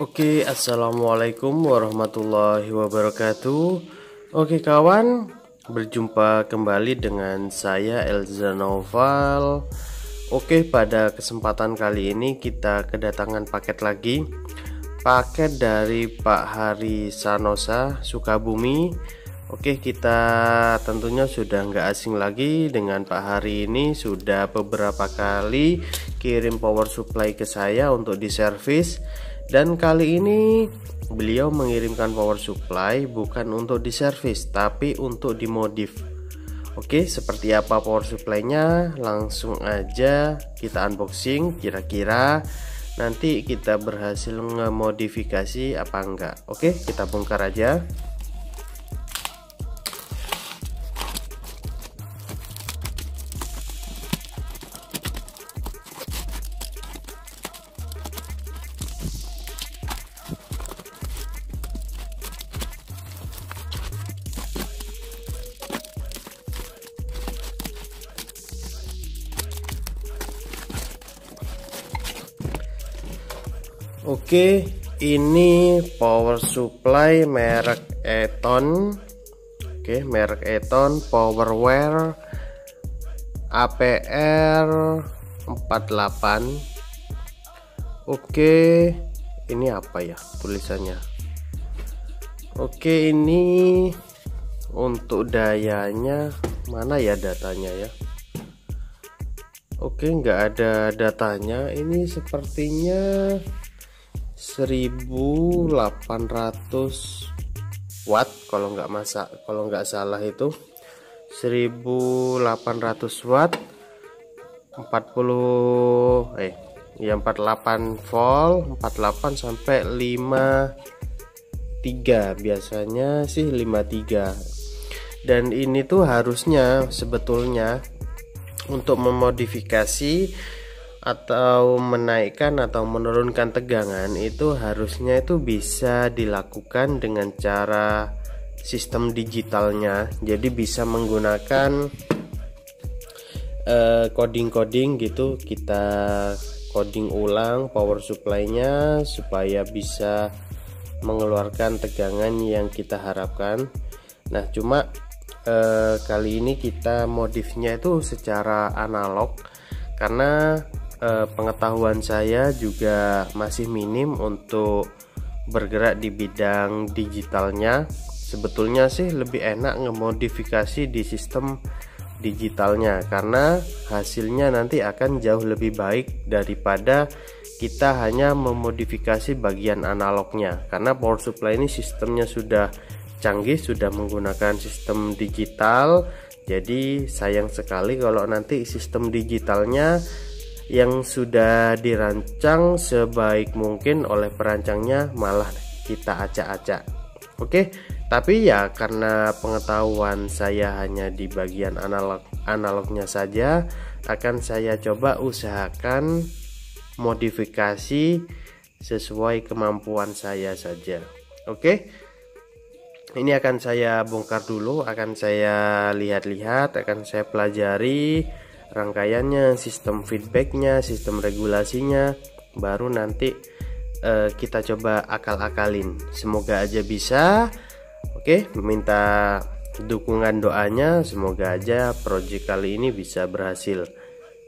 Oke, assalamualaikum warahmatullahi wabarakatuh. Oke kawan, berjumpa kembali dengan saya Elza Noval. Oke, pada kesempatan kali ini kita kedatangan paket lagi. Paket dari Pak Hari Sanosa, Sukabumi. Oke, kita tentunya sudah nggak asing lagi dengan Pak Hari ini. Sudah beberapa kali kirim power supply ke saya untuk diservis. Dan kali ini beliau mengirimkan power supply bukan untuk diservis tapi untuk dimodif. Oke, seperti apa power supply-nya? Langsung aja kita unboxing. Kira-kira nanti kita berhasil ngemodifikasi apa enggak. Oke, kita bongkar aja. Oke, ini power supply merek Eton. Oke, merek Eton Powerware APR 48. Oke, ini apa ya tulisannya? Oke, ini untuk dayanya mana ya datanya ya? Oke, nggak ada datanya. Ini sepertinya 1800 watt kalau nggak salah itu 1800 watt 48 volt 48 sampai 53, biasanya sih 53. Dan ini tuh harusnya sebetulnya untuk memodifikasi atau menaikkan atau menurunkan tegangan itu harusnya itu bisa dilakukan dengan cara sistem digitalnya. Jadi bisa menggunakan coding gitu, kita coding ulang power supply-nya supaya bisa mengeluarkan tegangan yang kita harapkan. Nah, cuma kali ini kita modifnya itu secara analog karena pengetahuan saya juga masih minim untuk bergerak di bidang digitalnya. Sebetulnya sih lebih enak ngemodifikasi di sistem digitalnya karena hasilnya nanti akan jauh lebih baik daripada kita hanya memodifikasi bagian analognya. Karena power supply ini sistemnya sudah canggih, sudah menggunakan sistem digital. Jadi sayang sekali kalau nanti sistem digitalnya yang sudah dirancang sebaik mungkin oleh perancangnya malah kita acak-acak. Oke, tapi ya karena pengetahuan saya hanya di bagian analognya saja, akan saya coba usahakan modifikasi sesuai kemampuan saya saja. Oke, ini akan saya bongkar dulu, akan saya lihat-lihat, akan saya pelajari rangkaiannya, sistem feedbacknya, sistem regulasinya, baru nanti kita coba akal-akalin. Semoga aja bisa. Oke, minta dukungan doanya, semoga aja project kali ini bisa berhasil.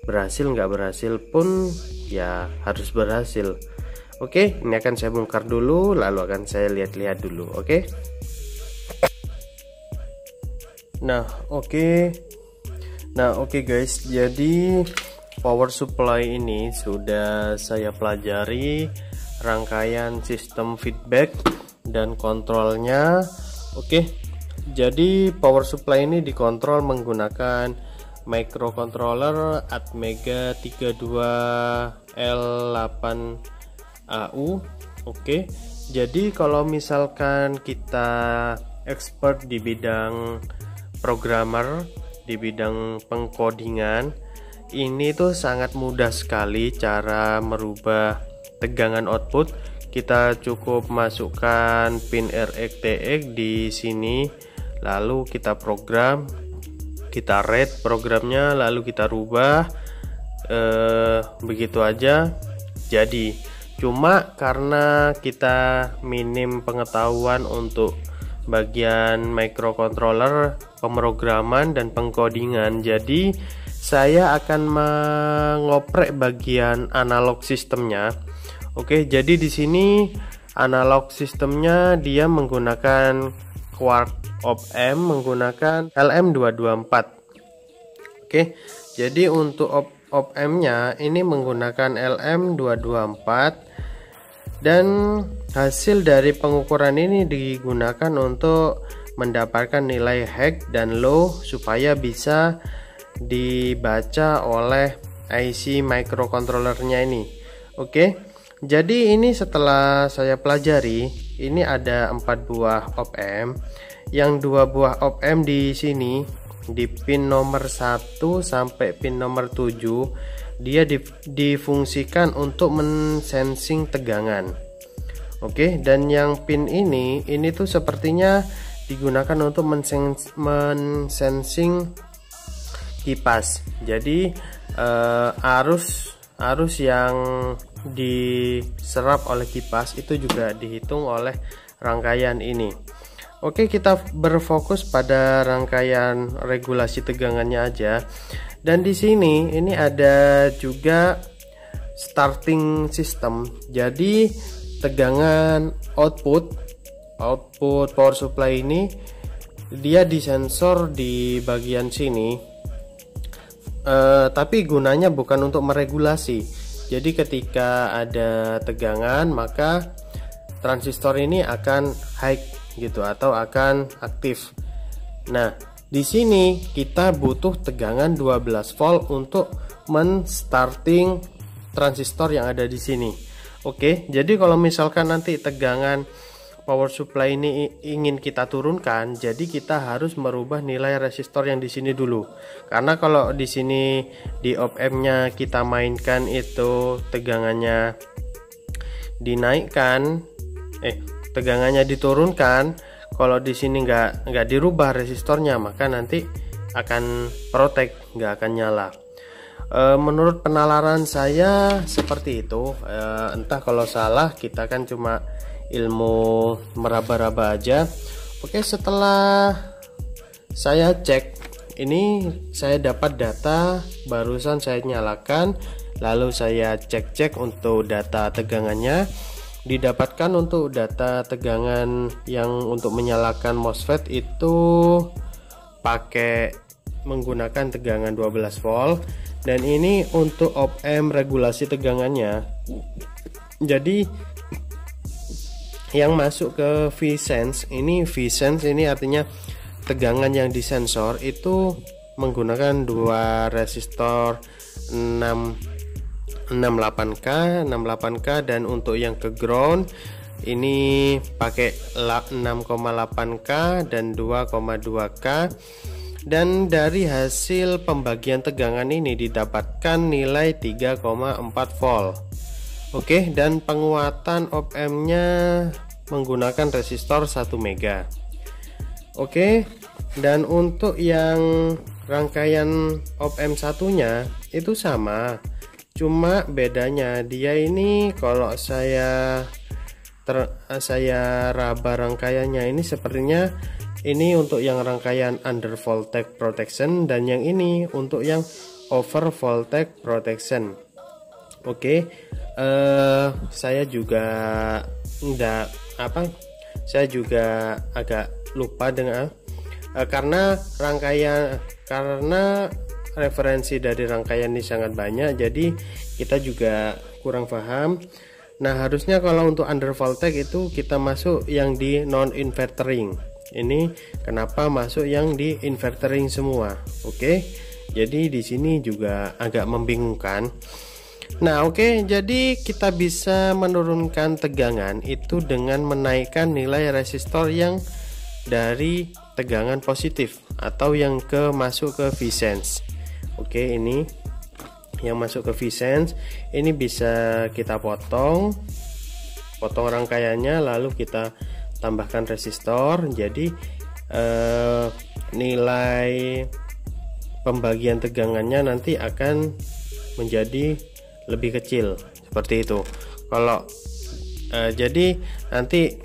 Berhasil nggak berhasil pun ya harus berhasil. Oke, ini akan saya bongkar dulu, lalu akan saya lihat-lihat dulu. Oke. Nah, oke guys, jadi power supply ini sudah saya pelajari rangkaian sistem feedback dan kontrolnya. Oke, jadi power supply ini dikontrol menggunakan microcontroller Atmega 32L8AU. Oke, jadi kalau misalkan kita expert di bidang programmer, di bidang pengkodingan, ini tuh sangat mudah sekali cara merubah tegangan output. Kita cukup masukkan pin RX-TX di sini, lalu kita program, kita read programnya, lalu kita rubah, begitu aja jadi. Cuma karena kita minim pengetahuan untuk bagian microcontroller, pemrograman dan pengkodingan, jadi saya akan mengoprek bagian analog sistemnya. Oke, jadi di sini analog sistemnya dia menggunakan Quark op-amp menggunakan LM224. Oke, jadi untuk op-ampnya ini menggunakan LM224, dan hasil dari pengukuran ini digunakan untuk mendapatkan nilai high dan low supaya bisa dibaca oleh IC microcontrollernya ini. Oke, jadi ini setelah saya pelajari, ini ada 4 buah op-amp. Yang 2 buah op-amp di sini di pin nomor 1 sampai pin nomor 7 dia difungsikan untuk mensensing tegangan. Oke, dan yang pin ini tuh sepertinya digunakan untuk mensensing kipas. Jadi arus yang diserap oleh kipas itu juga dihitung oleh rangkaian ini. Oke, kita berfokus pada rangkaian regulasi tegangannya aja. Dan di sini ini ada juga starting system. Jadi tegangan output power supply ini dia disensor di bagian sini, tapi gunanya bukan untuk meregulasi. Jadi ketika ada tegangan maka transistor ini akan high gitu atau akan aktif. Nah, di sini kita butuh tegangan 12 volt untuk menstarting transistor yang ada di sini. Oke, jadi kalau misalkan nanti tegangan power supply ini ingin kita turunkan, jadi kita harus merubah nilai resistor yang di sini dulu. Karena kalau di sini di op-ampnya kita mainkan itu tegangannya dinaikkan, tegangannya diturunkan, kalau di sini nggak dirubah resistornya, maka nanti akan protek, nggak akan nyala. Menurut penalaran saya seperti itu. Entah kalau salah, kita kan cuma ilmu meraba-raba aja. Oke, setelah saya cek ini, saya dapat data barusan saya nyalakan, lalu saya cek untuk data tegangannya. Didapatkan untuk data tegangan yang untuk menyalakan MOSFET itu pakai menggunakan tegangan 12 volt, dan ini untuk op-amp regulasi tegangannya. Jadi yang masuk ke V-Sense ini artinya tegangan yang disensor itu menggunakan 2 resistor 68K, dan untuk yang ke ground ini pakai 6,8K dan 2,2K, dan dari hasil pembagian tegangan ini didapatkan nilai 3,4 volt. Oke, dan penguatan op-ampnya menggunakan resistor 1 mega. Oke, dan untuk yang rangkaian op-amp satunya itu sama, cuma bedanya dia ini kalau saya raba rangkaiannya ini sepertinya ini untuk yang rangkaian under voltage protection, dan yang ini untuk yang over voltage protection. Oke, saya juga agak lupa dengan karena referensi dari rangkaian ini sangat banyak, jadi kita juga kurang paham. Nah, harusnya kalau untuk under voltage itu kita masuk yang di non invertering. Ini kenapa masuk yang di invertering semua? Oke, jadi di sini juga agak membingungkan. Nah, oke, jadi kita bisa menurunkan tegangan itu dengan menaikkan nilai resistor yang dari tegangan positif atau yang masuk ke V-Sense. Oke, ini yang masuk ke V-Sense ini bisa kita potong rangkaiannya, lalu kita tambahkan resistor. Jadi nilai pembagian tegangannya nanti akan menjadi lebih kecil seperti itu. Kalau jadi nanti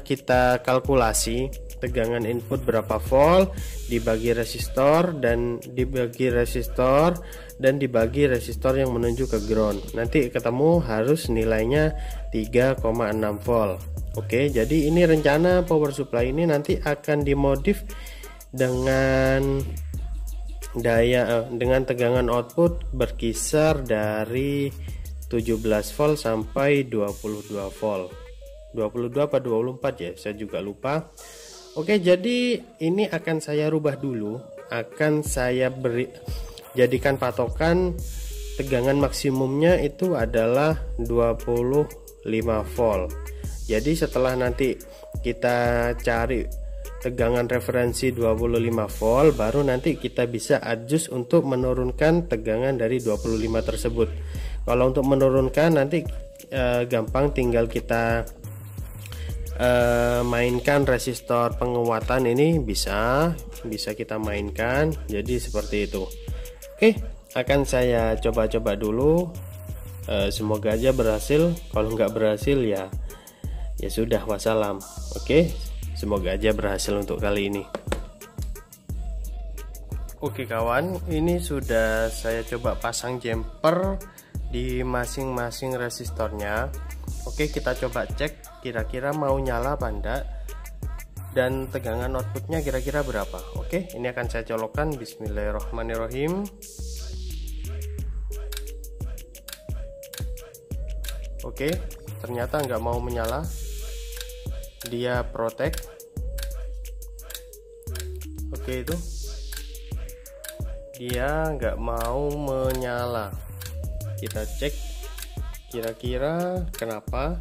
kita kalkulasi tegangan input berapa volt dibagi resistor dan dibagi resistor yang menuju ke ground. Nanti ketemu harus nilainya 3,6 volt. Oke, jadi ini rencana power supply ini nanti akan dimodif dengan dengan tegangan output berkisar dari 17 volt sampai 22 volt. 22 apa 24 ya, saya juga lupa. Oke, jadi ini akan saya rubah dulu, akan saya jadikan patokan tegangan maksimumnya itu adalah 25 volt. Jadi setelah nanti kita cari tegangan referensi 25 volt, baru nanti kita bisa adjust untuk menurunkan tegangan dari 25 tersebut. Kalau untuk menurunkan nanti gampang, tinggal kita mainkan resistor penguatan ini, bisa kita mainkan. Jadi seperti itu. Oke, akan saya coba-coba dulu. Semoga aja berhasil. Kalau nggak berhasil ya sudah, wassalam. Oke, semoga aja berhasil untuk kali ini. Oke kawan, ini sudah saya coba pasang jumper di masing-masing resistornya. Oke, kita coba cek kira-kira mau nyala apa enggak, dan tegangan outputnya kira-kira berapa. Oke, ini akan saya colokkan. Bismillahirrahmanirrahim. Oke, ternyata nggak mau menyala, dia protect. Oke, itu dia nggak mau menyala. Kita cek kira-kira kenapa.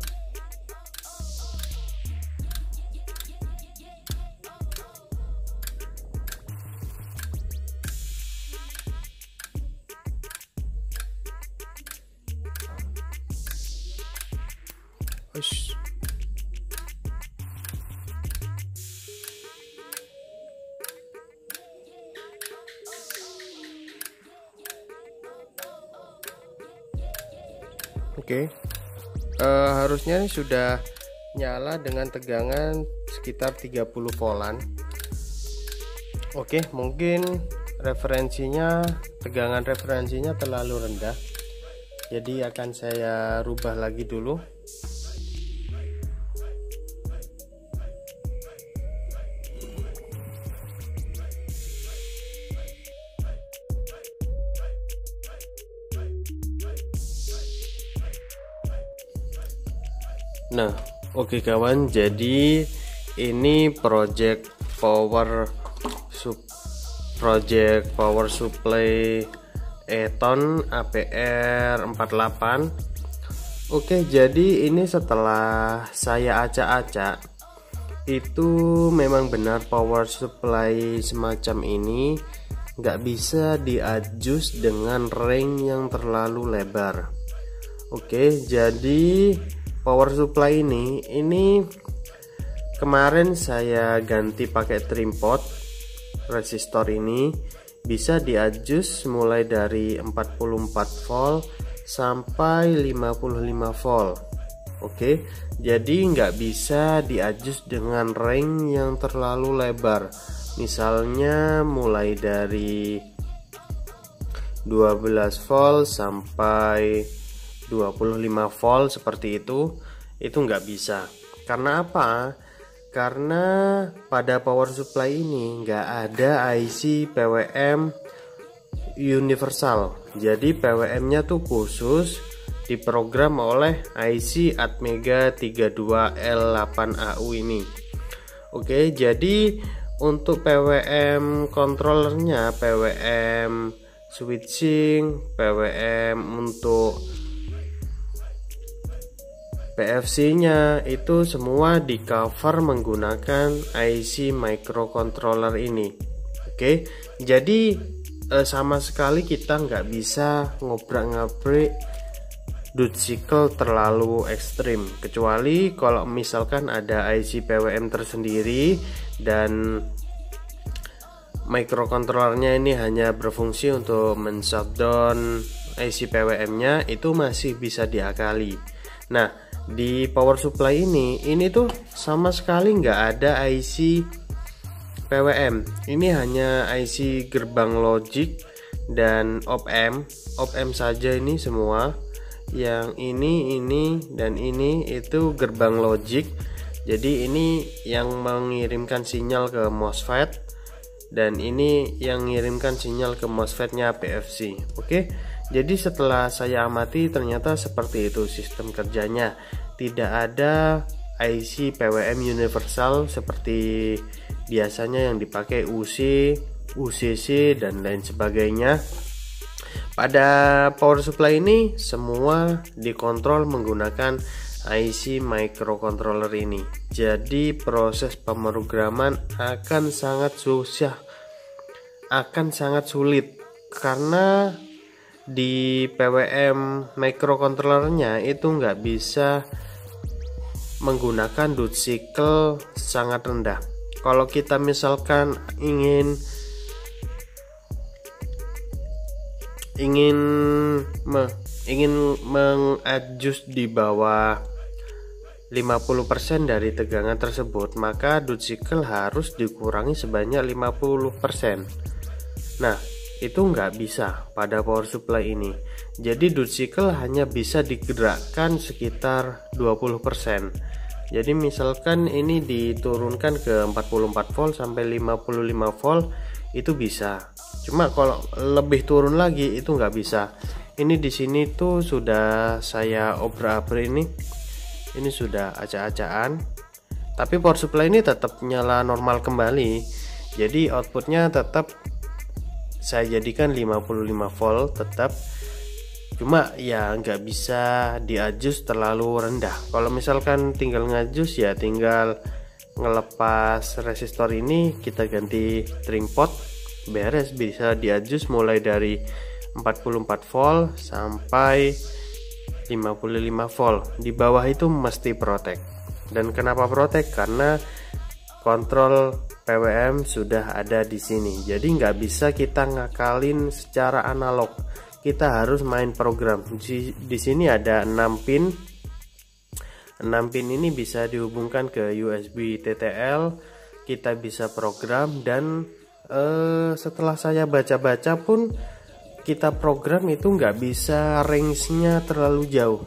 Ush. Oke, harusnya sudah nyala dengan tegangan sekitar 30 voltan. Oke, mungkin tegangan referensinya terlalu rendah, jadi akan saya rubah lagi dulu. Nah, oke kawan, jadi ini project power supply Eton APR 48. Oke, jadi ini setelah saya acak-acak, itu memang benar power supply semacam ini nggak bisa di-adjust dengan ring yang terlalu lebar. Oke, jadi power supply ini kemarin saya ganti pakai trim pot. Resistor ini bisa di-adjust mulai dari 44 volt sampai 55 volt. Oke, jadi nggak bisa di-adjust dengan ring yang terlalu lebar. Misalnya mulai dari 12 volt sampai 25 volt seperti itu nggak bisa. Karena apa? Karena pada power supply ini nggak ada IC PWM universal. Jadi PWM nya tuh khusus diprogram oleh IC Atmega 32L8AU ini. Oke, jadi untuk PWM controllernya, PWM switching, PWM untuk PFC-nya itu semua di cover menggunakan IC microcontroller ini. Oke, jadi sama sekali kita nggak bisa ngobrak-ngabrik duty cycle terlalu ekstrim, kecuali kalau misalkan ada IC PWM tersendiri dan microcontrollernya ini hanya berfungsi untuk men-shutdown IC PWM-nya, itu masih bisa diakali. Nah, di power supply ini tuh sama sekali nggak ada IC PWM. Ini hanya IC gerbang logic dan op-amp saja ini semua. Yang ini dan ini itu gerbang logic. Jadi ini yang mengirimkan sinyal ke MOSFET dan ini yang mengirimkan sinyal ke MOSFET-nya PFC. Oke. Jadi setelah saya amati ternyata seperti itu sistem kerjanya. Tidak ada IC PWM universal seperti biasanya yang dipakai UC, UCC dan lain sebagainya. Pada power supply ini semua dikontrol menggunakan IC microcontroller ini. Jadi proses pemrograman akan sangat susah, akan sangat sulit karena di PWM microcontrollernya itu nggak bisa menggunakan duty cycle sangat rendah. Kalau kita misalkan ingin mengadjust di bawah 50% dari tegangan tersebut, maka duty cycle harus dikurangi sebanyak 50%. Nah, itu nggak bisa pada power supply ini. Jadi duty cycle hanya bisa digerakkan sekitar 20%. Jadi misalkan ini diturunkan ke 44 volt sampai 55 volt itu bisa. Cuma kalau lebih turun lagi itu nggak bisa. Ini di sini tuh sudah saya obrak-abrik ini. Ini sudah acak-acakan. Tapi power supply ini tetap nyala normal kembali. Jadi outputnya tetap saya jadikan 55 volt tetap. Cuma ya nggak bisa diadjust terlalu rendah. Kalau misalkan tinggal ngajus ya tinggal ngelepas resistor ini, kita ganti trim pot, beres, bisa diadjust mulai dari 44 volt sampai 55 volt. Di bawah itu mesti protect. Dan kenapa protect? Karena kontrol PWM sudah ada di sini. Jadi nggak bisa kita ngakalin secara analog. Kita harus main program. Di sini ada 6 pin. 6 pin ini bisa dihubungkan ke USB TTL. Kita bisa program dan setelah saya baca-baca pun kita program itu nggak bisa range-nya terlalu jauh.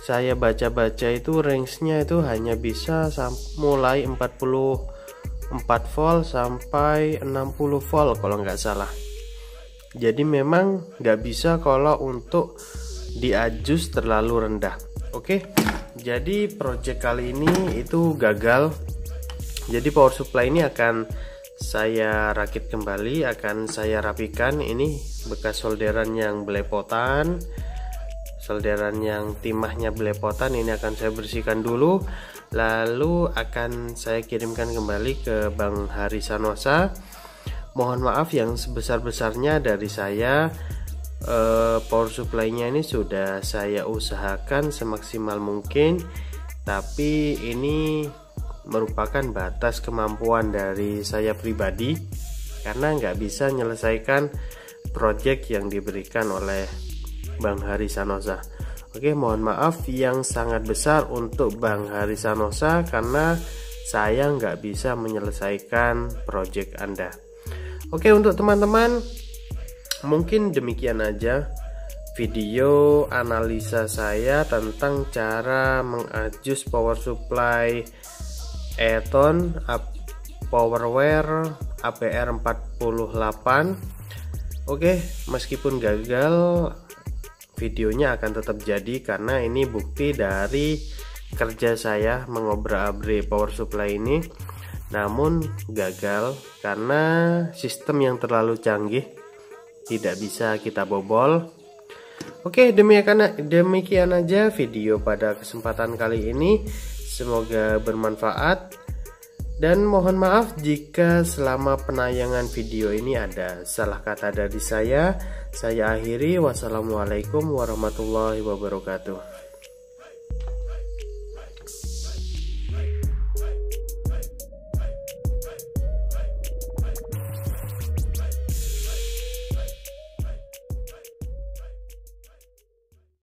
Saya baca-baca itu range-nya itu hanya bisa mulai 44 volt sampai 60 volt kalau nggak salah. Jadi memang nggak bisa kalau untuk diadjust terlalu rendah. Oke, jadi project kali ini itu gagal. Jadi power supply ini akan saya rakit kembali, akan saya rapikan. Ini bekas solderan yang belepotan, solderan yang timahnya belepotan, ini akan saya bersihkan dulu, lalu akan saya kirimkan kembali ke Bang Hari Sanosa. Mohon maaf yang sebesar-besarnya dari saya. Power supply-nya ini sudah saya usahakan semaksimal mungkin, tapi ini merupakan batas kemampuan dari saya pribadi karena nggak bisa menyelesaikan project yang diberikan oleh Bang Hari Sanosa. Oke, mohon maaf yang sangat besar untuk Bang Hari Sanosa karena saya nggak bisa menyelesaikan project Anda. Oke, untuk teman-teman mungkin demikian aja video analisa saya tentang cara mengadjust power supply Eton Powerware APR 48. Oke, meskipun gagal, videonya akan tetap jadi karena ini bukti dari kerja saya mengobrak-abrik power supply ini. Namun gagal karena sistem yang terlalu canggih, tidak bisa kita bobol. Oke, demikian aja video pada kesempatan kali ini. Semoga bermanfaat. Dan mohon maaf jika selama penayangan video ini ada salah kata dari saya. Saya akhiri. Wassalamualaikum warahmatullahi wabarakatuh.